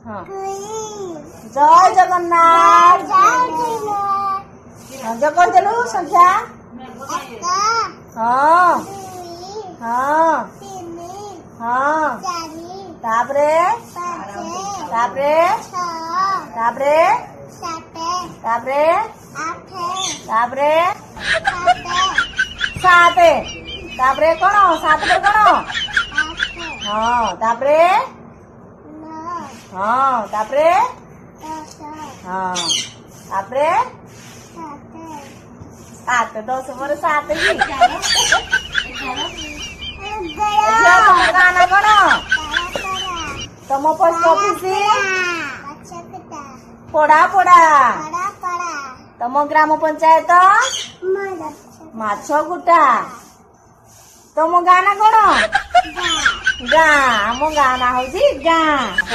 हाँ जय जगन्नाथ जय कहदेलु संख्या हाँ हाँ हाँ तापरे तापरे तापरे तापरे तापरे साते तापरे कोण सात पर कोण हाँ तापरे हाँ तापरे हाँ तापरे सात 10 पर 7 ही तुम गाना कोण तुम पोस्ट ऑफिस पड़ा पड़ा तुम ग्राम पंचायत माछगुटा तुम गाना कोण गाँ आम गाँ ना हूँ गाँ।